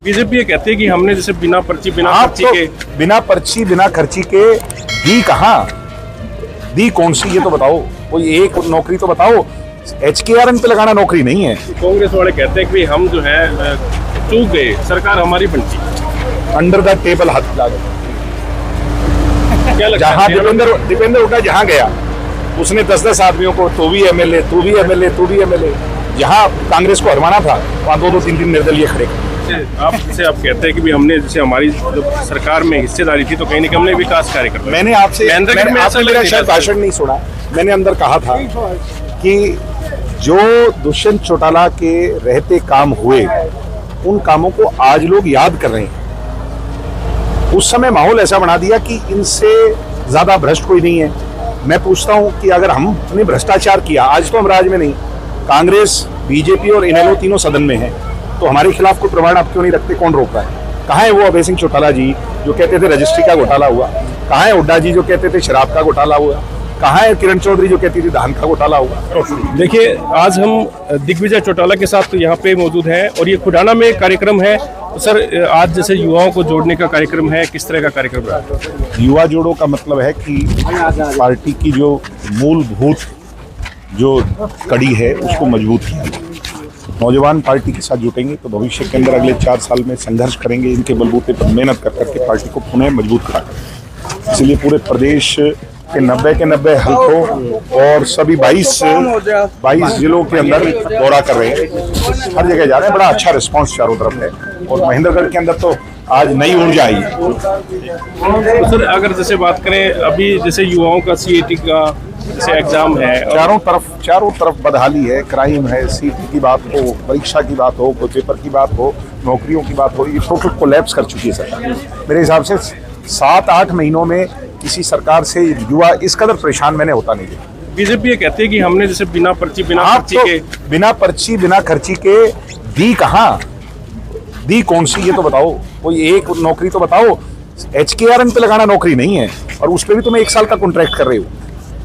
BJP ये कहती है कि हमने जैसे बिना पर्ची बिना खर्ची के बिना पर्ची बिना खर्ची के दी कहाँ दी, कौन सी, ये तो बताओ। कोई एक नौकरी तो बताओ। HKRN पे लगाना नौकरी नहीं है। कांग्रेस वाले कहते हैं कि हम जो है चूक गए, सरकार हमारी बनती। अंडर द टेबल हाथ लगा क्या लगता जहाँ है? दीपेंद्र हुड्डा जहाँ गया उसने 10-10 आदमियों को तू भी MLA तू भी MLA तू भी MLA, जहाँ कांग्रेस को हरवाना था वहाँ 2-2-3-3 निर्दलीय खड़े। आप कहते हैं कि भी हमने जैसे हमारी जब सरकार में हिस्सेदारी थी तो कहीं ना कहीं हमने विकास कार्य कर। मैंने आपसे मेरा शायद भाषण नहीं सुना। मैंने अंदर कहा था कि जो दुष्यंत चौटाला के रहते काम हुए उन कामों को आज लोग याद कर रहे हैं। उस समय माहौल ऐसा बना दिया कि इनसे ज्यादा भ्रष्ट कोई नहीं है। मैं पूछता हूं कि अगर हमने भ्रष्टाचार किया, आज तो हम राज में नहीं, कांग्रेस बीजेपी और इनेलो तीनों सदन में है, तो हमारे खिलाफ कोई प्रमाण आप क्यों नहीं रखते? कौन रोक रहा है? कहाँ है वो अभय सिंह चौटाला जी जो कहते थे रजिस्ट्री का घोटाला हुआ? कहाँ है हुड्डा जी जो कहते थे शराब का घोटाला हुआ? कहाँ है किरण चौधरी जो कहती थी धान का घोटाला हुआ? देखिए, आज हम दिग्विजय चौटाला के साथ तो यहाँ पे मौजूद हैं और ये खुडाना में कार्यक्रम है। तो सर, आज जैसे युवाओं को जोड़ने का कार्यक्रम है, किस तरह का कार्यक्रम रहा? युवा जोड़ो का मतलब है कि पार्टी की जो मूलभूत जो कड़ी है उसको मजबूत किया। नौजवान पार्टी के साथ जुटेंगे तो भविष्य के अंदर अगले 4 साल में संघर्ष करेंगे, इनके बलबूते पर मेहनत कर करके पार्टी को पुनः मजबूत करा करेंगे। इसलिए पूरे प्रदेश के 90 के 90 हल्कों और सभी 22 जिलों के अंदर दौरा कर रहे हैं। हर जगह जा रहे हैं। बड़ा अच्छा रिस्पांस चारों तरफ है और महेंद्रगढ़ के अंदर तो आज नई ऊर्जा आई है। तो सर, अगर जैसे बात करें अभी जैसे युवाओं का CAT का जैसे एग्जाम है, चारों तरफ बदहाली है, क्राइम है, CAT की बात हो, परीक्षा की बात हो, कोई पेपर की बात हो, नौकरियों की बात हो, ये टोटल कोलैप्स कर चुकी है सरकार। मेरे हिसाब से 7-8 महीनों में किसी सरकार से युवा इस कदर परेशान मैंने होता नहीं देखा। बीजेपी ये कहती है कि हमने जैसे बिना पर्ची बिना खर्ची के बिना पर्ची बिना खर्ची के दी कहाँ दी, कौन सी, ये तो बताओ। कोई एक नौकरी तो बताओ। HKRN पे लगाना नौकरी नहीं है और उस पर भी तुम्हें 1 साल का कॉन्ट्रैक्ट कर रहे हो।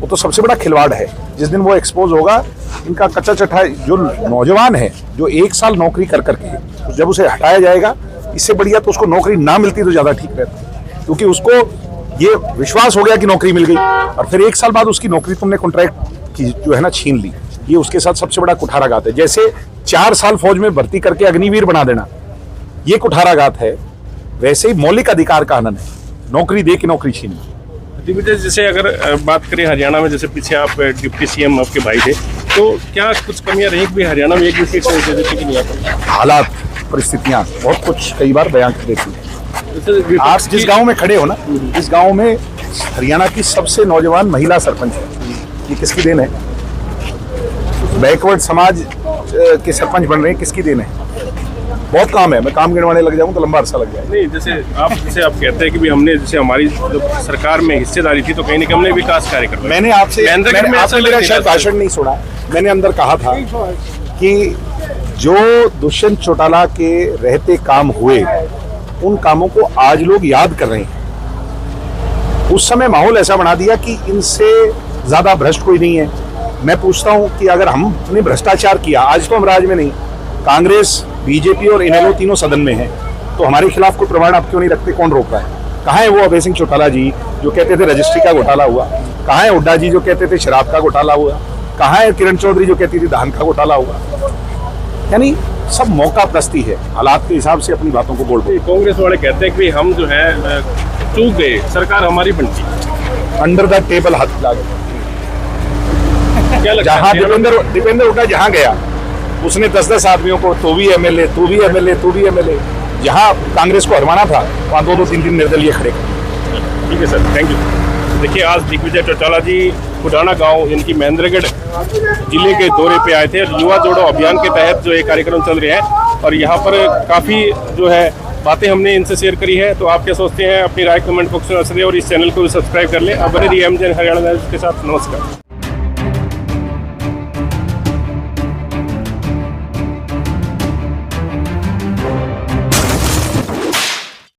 वो तो सबसे बड़ा खिलवाड़ है। जिस दिन वो एक्सपोज होगा, इनका कच्चा चट्टा जो नौजवान है जो 1 साल नौकरी कर करके तो जब उसे हटाया जाएगा, इससे बढ़िया तो उसको नौकरी ना मिलती तो ज्यादा ठीक रहता, क्योंकि उसको ये विश्वास हो गया कि नौकरी मिल गई और फिर 1 साल बाद उसकी नौकरी तुमने कॉन्ट्रैक्ट की जो है ना छीन ली। ये उसके साथ सबसे बड़ा कुठाराघात है। जैसे 4 साल फौज में भर्ती करके अग्निवीर बना देना ये कुठाराघात है, वैसे ही मौलिक अधिकार का हनन है, नौकरी दे के नौकरी छीनना। जैसे अगर बात करें हरियाणा में, जैसे पीछे आप डिप्टी CM आपके भाई थे, तो क्या कुछ कमियां रही भी हरियाणा में एक भी सीट नहीं आता? हालात, परिस्थितियां बहुत कुछ कई बार बयां कर देती हैं। आप जिस गांव में खड़े हो ना, इस गांव में हरियाणा की सबसे नौजवान महिला सरपंच है। ये किसकी देन है? बैकवर्ड समाज के सरपंच बन रहे हैं, किसकी देन है? बहुत काम है। मैं काम गिनवाने लग जाऊं तो लंबा अरसा लग जाएगा। नहीं, जैसे आप कहते हैं कि भी हमने जैसे हमारी जब सरकार में हिस्सेदारी थी तो कहीं ना कहीं हमने विकास कार्य कर। मैंने आपसे मेरा शायद भाषण नहीं सुना। मैंने अंदर कहा था कि जो दुष्यंत चौटाला के रहते काम हुए उन कामों को आज लोग याद कर रहे हैं। उस समय माहौल ऐसा बना दिया कि इनसे ज्यादा भ्रष्ट कोई नहीं है। मैं पूछता हूं कि अगर हमने भ्रष्टाचार किया, आज तो हम राज में नहीं, कांग्रेस बीजेपी और इनेलो तीनों सदन में है, तो हमारे खिलाफ कोई प्रमाण आप क्यों नहीं रखते? कौन रोक रहा है? कहाँ है वो अभय सिंह चौटाला जी जो कहते थे रजिस्ट्री का घोटाला हुआ? कहाँ है हुड्डा जी जो कहते थे शराब का घोटाला हुआ? कहाँ है किरण चौधरी जो कहती थी धान का घोटाला हुआ? यानी सब मौका प्रस्ती है, हालात के हिसाब से अपनी बातों को बोल दो। कांग्रेस वाले कहते हैं कि हम जो है चूक गए, सरकार हमारी बनती। अंडर द टेबल हाथ लगा जहाँ दीपेंद्र हुड्डा जहाँ गया उसने 10-10 आदमियों को तू भी MLA तू भी MLA तू भी MLA, जहाँ कांग्रेस को हरवाना था वहाँ 2-2-3-3 निर्दलीय खड़े। ठीक है सर, थैंक यू। देखिए, आज दिग्विजय चौटाला जी खुडाना गांव इनकी महेंद्रगढ़ जिले के दौरे पे आए थे। युवा जोड़ो अभियान के तहत जो ये कार्यक्रम चल रहे हैं और यहाँ पर काफ़ी जो है बातें हमने इनसे शेयर करी है। तो आप क्या सोचते हैं? अपनी राय कमेंट बॉक्स में और इस चैनल को भी सब्सक्राइब कर लें। अब बने रहिए MJ हरियाणा न्यूज़ के साथ। नमस्कार।